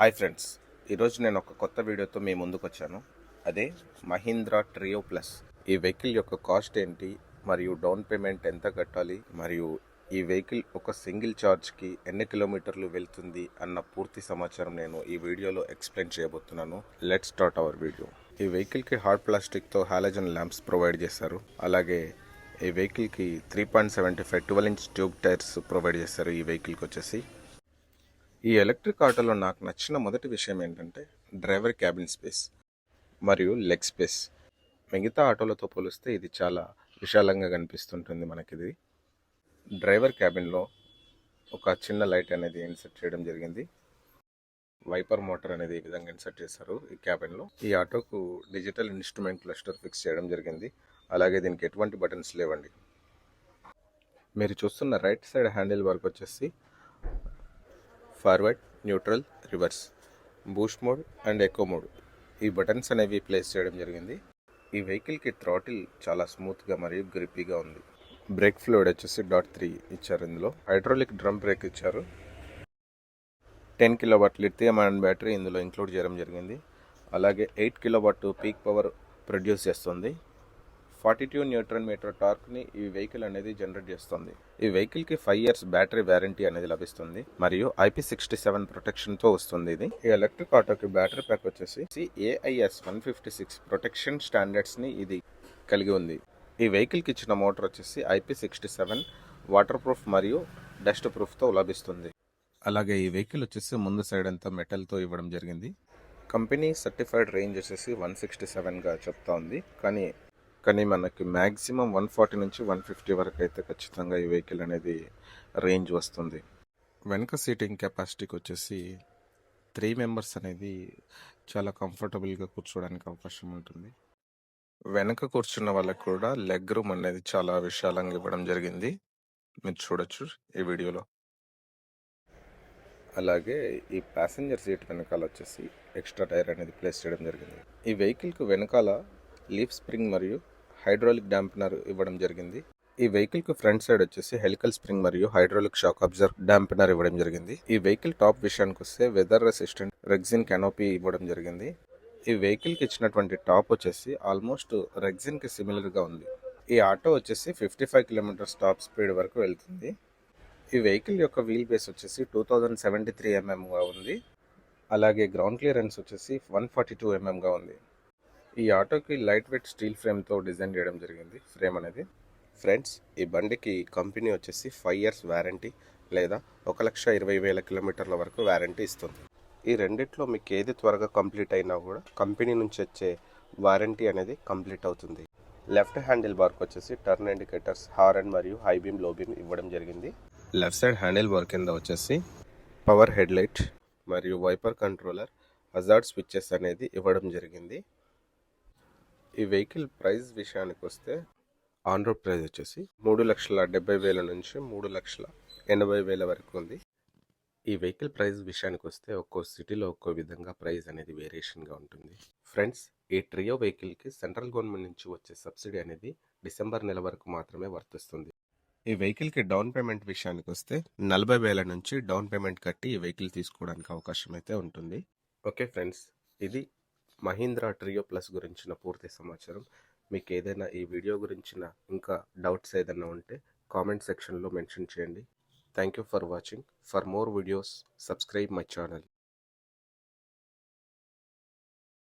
Hi friends, ఈరోజు నేను ఒక కొత్త వీడియోతో మీ ముందుకు వచ్చాను. అదే మహీంద్రా ట్రియో ప్లస్. ఈ వెహికల్ యొక్క కాస్ట్ ఏంటి, మరియు డౌన్ పేమెంట్ ఎంత కట్టాలి, మరియు ఈ వెహికల్ ఒక సింగిల్ ఛార్జ్కి ఎన్ని కిలోమీటర్లు వెళ్తుంది అన్న పూర్తి సమాచారం నేను ఈ వీడియోలో ఎక్స్ప్లెయిన్ చేయబోతున్నాను. Let's start our video. ఈ వెహికల్కి హార్డ్ ప్లాస్టిక్తో హాలోజన్ ల్యాంప్స్ ప్రొవైడ్ చేశారు. అలాగే ఈ వెహికల్కి 3.75 12-inch ట్యూబ్ టైర్స్ ప్రొవైడ్ చేశారు. ఈ వెహికల్కి వచ్చేసి ఈ ఎలక్ట్రిక్ ఆటోలో నాకు నచ్చిన మొదటి విషయం ఏంటంటే డ్రైవర్ క్యాబిన్ స్పేస్ మరియు లెగ్ స్పేస్. మిగతా ఆటోలతో పోలిస్తే ఇది చాలా విశాలంగా కనిపిస్తుంటుంది. మనకిది డ్రైవర్ క్యాబిన్లో ఒక చిన్న లైట్ అనేది ఇన్సర్ట్ చేయడం జరిగింది. వైపర్ మోటార్ అనేది ఈ విధంగా ఇన్సర్ట్ చేశారు ఈ క్యాబిన్లో. ఈ ఆటోకు డిజిటల్ ఇన్స్ట్రుమెంట్ క్లస్టర్ ఫిక్స్ చేయడం జరిగింది. అలాగే దీనికి ఎటువంటి బటన్స్ లేవండి. మీరు చూస్తున్న రైట్ సైడ్ హ్యాండిల్ బార్కి వచ్చేసి forward, neutral, reverse, Boost mode and echo mode ఈ బటన్స్ అనేవి ప్లేస్ చేయడం జరిగింది. ఈ వెహికల్కి థ్రాటిల్ చాలా స్మూత్గా మరియు గ్రిప్పీగా ఉంది. బ్రేక్ ఫ్లూయిడ్ వచ్చేసి .3 ఇచ్చారు. ఇందులో హైడ్రాలిక్ డ్రమ్ బ్రేక్ ఇచ్చారు. 10 kW లిథియం అయాన్ బ్యాటరీ ఇందులో ఇంక్లూడ్ చేయడం జరిగింది. అలాగే 8 kW పీక్ పవర్ ప్రొడ్యూస్ చేస్తుంది. 42 Nm టార్క్ని ఈ వెహికల్ అనేది జనరేట్ చేస్తుంది. ఈ వెహికల్కి 5 years బ్యాటరీ వారంటీ అనేది లభిస్తుంది మరియు IP67 ప్రొటెక్షన్తో వస్తుంది. ఇది ఈ ఎలక్ట్రిక్ ఆటోకి బ్యాటరీ ప్యాక్ వచ్చేసి AIS 156 ప్రొటెక్షన్ స్టాండర్డ్స్ని ఇది కలిగి ఉంది. ఈ వెహికల్కి ఇచ్చిన మోటార్ వచ్చేసి IP67 వాటర్ ప్రూఫ్ మరియు డస్ట్ ప్రూఫ్తో లభిస్తుంది. అలాగే ఈ వెహికల్ వచ్చేసి ముందు సైడ్ అంతా మెటల్తో ఇవ్వడం జరిగింది. కంపెనీ సర్టిఫైడ్ రేంజ్ వచ్చేసి 167గా చెప్తా ఉంది. కానీ మనకి మ్యాక్సిమం 140 నుంచి 150 వరకు అయితే ఖచ్చితంగా ఈ వెహికల్ అనేది రేంజ్ వస్తుంది. వెనక సీటింగ్ కెపాసిటీకి వచ్చేసి 3 members అనేది చాలా కంఫర్టబుల్గా కూర్చోవడానికి అవకాశం ఉంటుంది. వెనక కూర్చున్న వాళ్ళకి కూడా లెగ్ రూమ్ అనేది చాలా విశాలంగా ఇవ్వడం జరిగింది. మీరు చూడొచ్చు ఈ వీడియోలో. అలాగే ఈ ప్యాసింజర్ సీట్ వెనకాల వచ్చేసి ఎక్స్ట్రా టైర్ అనేది ప్లేస్ చేయడం జరిగింది. ఈ వెహికల్కి వెనకాల లీఫ్ స్ప్రింగ్ మరియు హైడ్రాలిక్ డాంపెనర్ ఇవ్వడం జరిగింది. ఈ వెహికల్కి ఫ్రంట్ సైడ్ వచ్చేసి హెలికల్ స్ప్రింగ్ మరియు హైడ్రాలిక్ షాక్ అబ్జర్వ్ డాంపెనర్ ఇవ్వడం జరిగింది. ఈ వెహికల్ టాప్ విషయానికి వస్తే వెదర్ రెసిస్టెంట్ రెగ్జిన్ కెనోపీ ఇవ్వడం జరిగింది. ఈ వెహికల్కి ఇచ్చినటువంటి టాప్ వచ్చేసి ఆల్మోస్ట్ రెగ్జిన్కి సిమిలర్గా ఉంది. ఈ ఆటో వచ్చేసి 55 km టాప్ స్పీడ్ వరకు వెళ్తుంది. ఈ వెహికల్ యొక్క వీల్ బేస్ వచ్చేసి 2073 mm ఉంది. అలాగే గ్రౌండ్ క్లియరెన్స్ వచ్చేసి 142 mm ఉంది. ఈ ఆటోకి లైట్ వెయిట్ స్టీల్ ఫ్రేమ్తో డిజైన్ చేయడం జరిగింది ఫ్రేమ్ అనేది. ఫ్రెండ్స్, ఈ బండికి కంపెనీ వచ్చేసి 5 years వారంటీ లేదా 1,20,000 kilometers వరకు వారంటీ ఇస్తుంది. ఈ రెండిట్లో మీకు ఏది త్వరగా కంప్లీట్ అయినా కూడా కంపెనీ నుంచి వచ్చే వారంటీ అనేది కంప్లీట్ అవుతుంది. లెఫ్ట్ హ్యాండిల్ బార్కి వచ్చేసి టర్న్ ఇండికేటర్స్, హారన్ మరియు హై బీమ్, లో బీమ్ ఇవ్వడం జరిగింది. లెఫ్ట్ సైడ్ హ్యాండిల్ బార్ కింద వచ్చేసి పవర్ హెడ్ లైట్ మరియు వైపర్ కంట్రోలర్, హజార్డ్ స్విచెస్ అనేది ఇవ్వడం జరిగింది. ఈ వెహికల్ ప్రైస్ విషయానికి వస్తే ఆన్ రోడ్ ప్రైస్ వచ్చేసి 3,70,000 నుంచి 3,80,000 వరకు ఉంది. ఈ వెహికల్ ప్రైస్ విషయానికి వస్తే ఒక్కో సిటీలో ఒక్కో విధంగా ప్రైస్ అనేది వేరియేషన్గా ఉంటుంది. ఫ్రెండ్స్, ఈ ట్రియో వెహికల్కి సెంట్రల్ గవర్నమెంట్ నుంచి వచ్చే సబ్సిడీ అనేది డిసెంబర్ నెల వరకు మాత్రమే వర్తిస్తుంది. ఈ వెహికల్కి డౌన్ పేమెంట్ విషయానికి వస్తే 40,000 నుంచి డౌన్ పేమెంట్ కట్టి ఈ వెహికల్ తీసుకోవడానికి అవకాశం అయితే ఉంటుంది. ఓకే ఫ్రెండ్స్, ఇది మహీంద్రా ట్రియో ప్లస్ గురించిన పూర్తి సమాచారం. మీకు ఏదైనా ఈ వీడియో గురించిన ఇంకా డౌట్స్ ఏదైనా ఉంటే కామెంట్ సెక్షన్లో మెన్షన్ చేయండి. Thank you for watching. For more videos subscribe my channel.